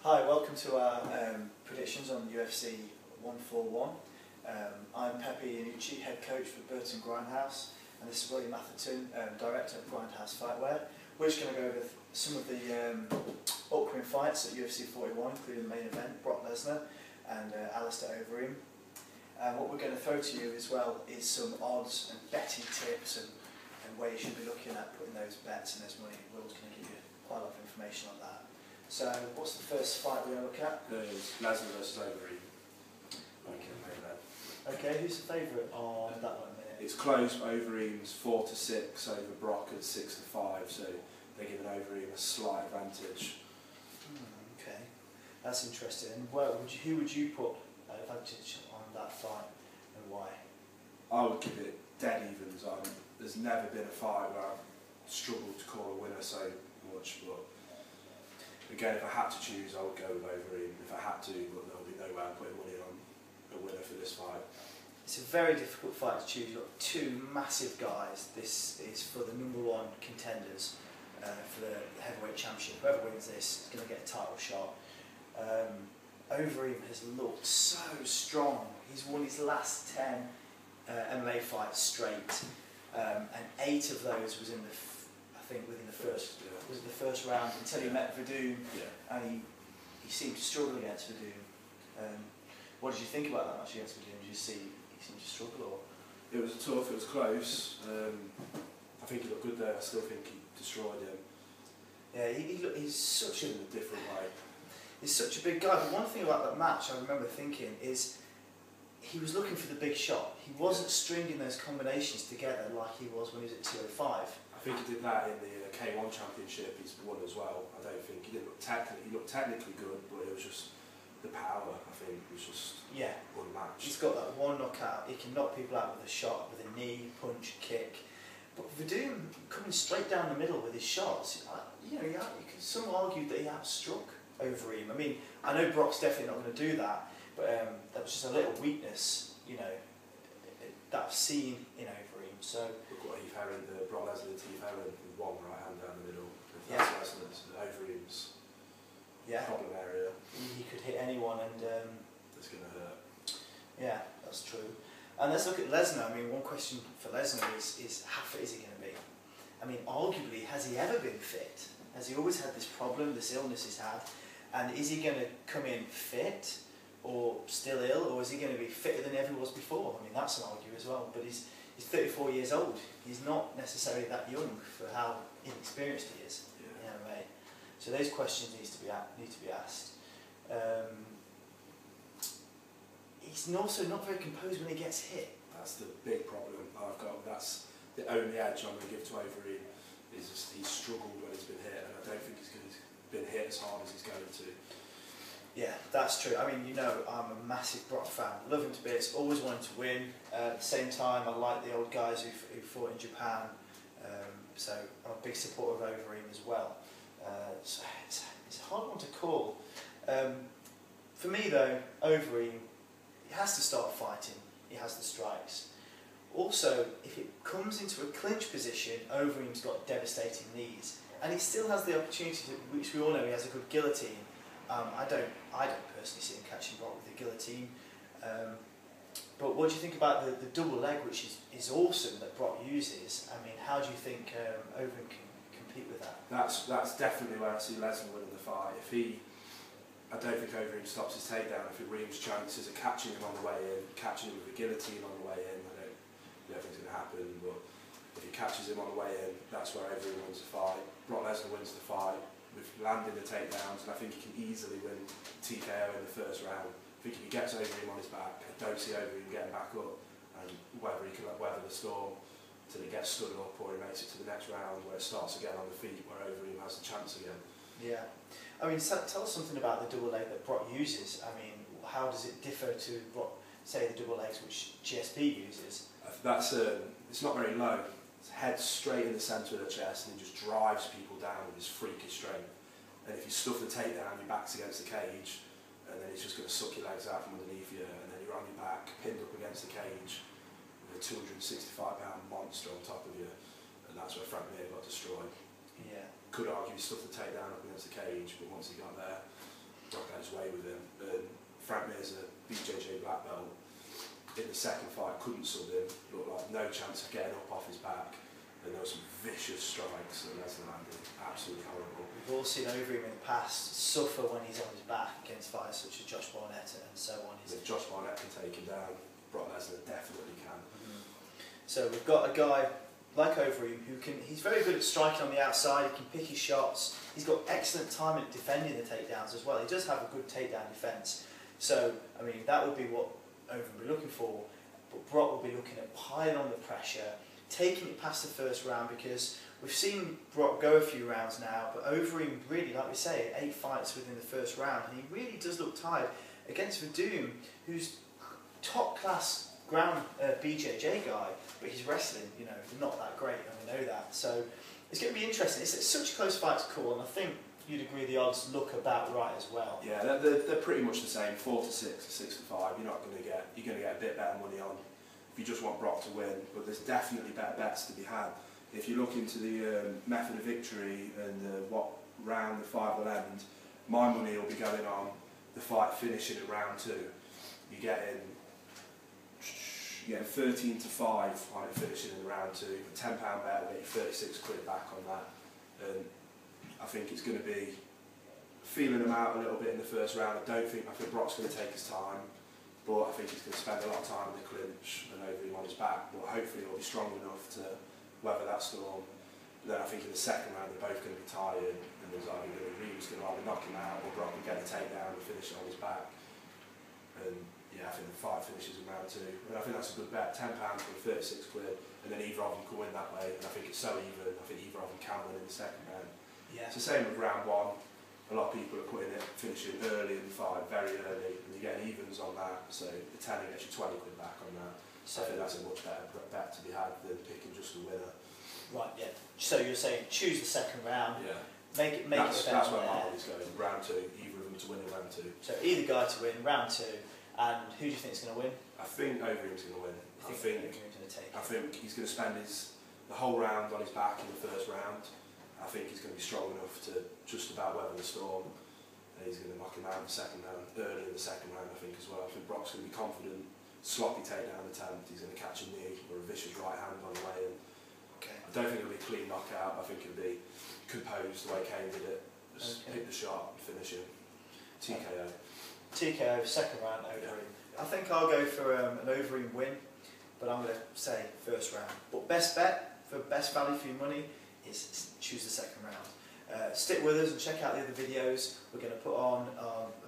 Hi, welcome to our predictions on UFC 141. I'm Pepe Iannucci, head coach for Burton Grindhouse, and this is William Atherton, director of Grindhouse Fightwear. We're just going to go over some of the upcoming fights at UFC 41, including the main event, Brock Lesnar and Alistair Overeem. And what we're going to throw to you as well is some odds and betting tips and where you should be looking at putting those bets and those money. Will's going to give you quite a lot of information on that. So, what's the first fight we're going to look at? There's Lesnar versus Overeem. Okay, who's the favourite on that one? It's close. Overeem's 4-6 over Brock at 6-5, so they're giving Overeem a slight advantage. Okay, that's interesting. And who would you put advantage on that fight, and why? I would give it dead evens. There's never been a fight where I've struggled to call a winner so much, but again, if I had to choose, I would go with Overeem. If I had to, but there'll be no way I'm putting money on a winner for this fight. It's a very difficult fight to choose. You've got two massive guys. This is for the #1 contenders for the heavyweight championship. Whoever wins this is going to get a title shot. Overeem has looked so strong. He's won his last 10 MMA fights straight, and 8 of those was in the within the first round until he met Verdun, and he seemed to struggle against Verdun. What did you think about that match against Verdun? Did you see he seemed to struggle, or? It was tough. It was close. I think he looked good there. I still think he destroyed him. Yeah, he's such in a different way. He's such a big guy. But one thing about that match I remember thinking is he was looking for the big shot. He wasn't stringing those combinations together like he was when he was at 205. I think he did that in the K1 Championship. He's won as well. I don't think he didn't look he looked technically good, but it was just the power. I think was just unmatched. He's got that one knockout. He can knock people out with a shot, with a knee, punch, kick. But Verdun coming straight down the middle with his shots. Some argue that he outstruck Overeem. I mean, I know Brock's definitely not going to do that, but that was just a little weakness, that I've seen in Overeem. So look what Brock Lesnar did to Heath with one right hand down the middle. Yeah. That's Overeem's yeah, problem area. He could hit anyone, and it's going to hurt. Yeah, that's true. And let's look at Lesnar. I mean, one question for Lesnar is how fit is he going to be? I mean, arguably, has he ever been fit? Has he always had this problem, this illness he's had? And is he going to come in fit, or still ill, or is he going to be fitter than ever he was before? I mean, that's an argument as well. But he's 34 years old. He's not necessarily that young for how inexperienced he is in MMA. So those questions need to be asked. He's also not very composed when he gets hit. That's the big problem I've got. That's the only edge I'm going to give to Overeem. Is just he's struggled when he's been hit, and I don't think he's been hit as hard as he's going to. Yeah, that's true. I mean, I'm a massive Brock fan. Love him to bits. Always wanted to win. At the same time, I like the old guys who fought in Japan. So I'm a big supporter of Overeem as well. So it's a hard one to call. For me though, Overeem, he has to start fighting. He has the strikes. Also, if it comes into a clinch position, Overeem's got devastating knees, and he still has the opportunity to, which we all know he has a good guillotine. I don't personally see him catching Brock with a guillotine. But what do you think about the double leg, which is awesome that Brock uses? I mean, how do you think Overeem can compete with that? That's definitely where I see Lesnar winning the fight. I don't think Overeem stops his takedown. If Overeem's chances of catching him on the way in, catching him with a guillotine on the way in, I don't think it's going to happen. But if he catches him on the way in, that's where Overeem wins the fight. Brock Lesnar wins the fight with landing the takedowns, and I think he can easily win TKO in the first round. I think if he gets Overeem on his back, I don't see Overeem getting back up, and whether he can weather the storm till he gets stood up, or he makes it to the next round where it starts again on the feet, where Overeem has the chance again. Yeah. I mean, tell us something about the double leg that Brock uses. I mean, how does it differ to what, say, the double legs which GSP uses? It's not very low. His head's straight in the centre of the chest, and he just drives people down with his freakish strength. And if you stuff the takedown, your back's against the cage, and then he's just going to suck your legs out from underneath you, and then you're on your back, pinned up against the cage, with a 265-pound monster on top of you, and that's where Frank Mir got destroyed. Yeah. Could argue he stuffed the takedown up against the cage, but once he got there, Brock had his way with him. Frank Mir's a BJJ black belt. In the second fight, couldn't sub him, looked like no chance of getting up off his back, and there were some vicious strikes that Lesnar landed, absolutely horrible. We've all seen Overeem in the past suffer when he's on his back against fighters such as Josh Barnett and so on. If Josh Barnett can take him down, Brock Lesnar definitely can. So we've got a guy like Overeem he's very good at striking on the outside, he can pick his shots, he's got excellent time at defending the takedowns as well. He does have a good takedown defence. So, I mean, that would be what Overeem will be looking for, but Brock will be looking at piling on the pressure, taking it past the first round, because we've seen Brock go a few rounds now, but Overeem really, like we say, 8 fights within the first round, and he really does look tired against Verdum, who's top class ground BJJ guy, but he's wrestling, you know, not that great, and we know that. So it's going to be interesting. It's such a close fight to call, and I think you'd agree the odds look about right as well. Yeah, they're pretty much the same, 4 to 6 or 6 to 5. You're going to get a bit better money on if you just want Brock to win, but there's definitely better bets to be had. If you look into the method of victory and what round the fight will end, my money will be going on the fight finishing in round 2. You're getting 13 to 5 on it finishing in round 2. A £10 bet will get you 36 quid back on that. And I think it's going to be feeling him out a little bit in the first round. I think Brock's going to take his time, but I think he's going to spend a lot of time in the clinch and Overeem on his back. But hopefully he'll be strong enough to weather that storm. But then I think in the second round they're both going to be tired, and there's either Reeves going to either knock him out or Brock will get the takedown and finish it on his back. And yeah, I think the fight finishes in round 2. And I think that's a good bet. £10 for 36 quid, and then either of them can win that way. And I think it's so even. I think either of them can win in the second round. Yeah. It's the same with round 1. A lot of people are putting it, finishing early in the fight, very early, and you're getting evens on that. So the 10 gets you 20 quid back on that. So I think that's a much better bet to be had than picking just the winner. Right, yeah. So you're saying choose the second round. Yeah. Make it That's where my money's going. Round 2, either of them to win in round 2. So either guy to win, round 2, and who do you think is going to win? I think Overeem's going to win. I think he's going to spend the whole round on his back in the first round. I think he's going to be strong enough to just about weather the storm, and he's going to knock him out in the second round, early in the second round, I think, as well. I think Brock's going to be confident, sloppy takedown attempt, he's going to catch a knee or a vicious right hand on the way in. Okay. I don't think it'll be a clean knockout, I think it'll be composed the way Kane did it. Just hit the shot and finish him. TKO. TKO, second round, Overeem. Yeah. I think I'll go for an Overeem win, but I'm going to say first round. But best bet, for best value for your money, is choose the second round. Stick with us and check out the other videos. We're going to put on a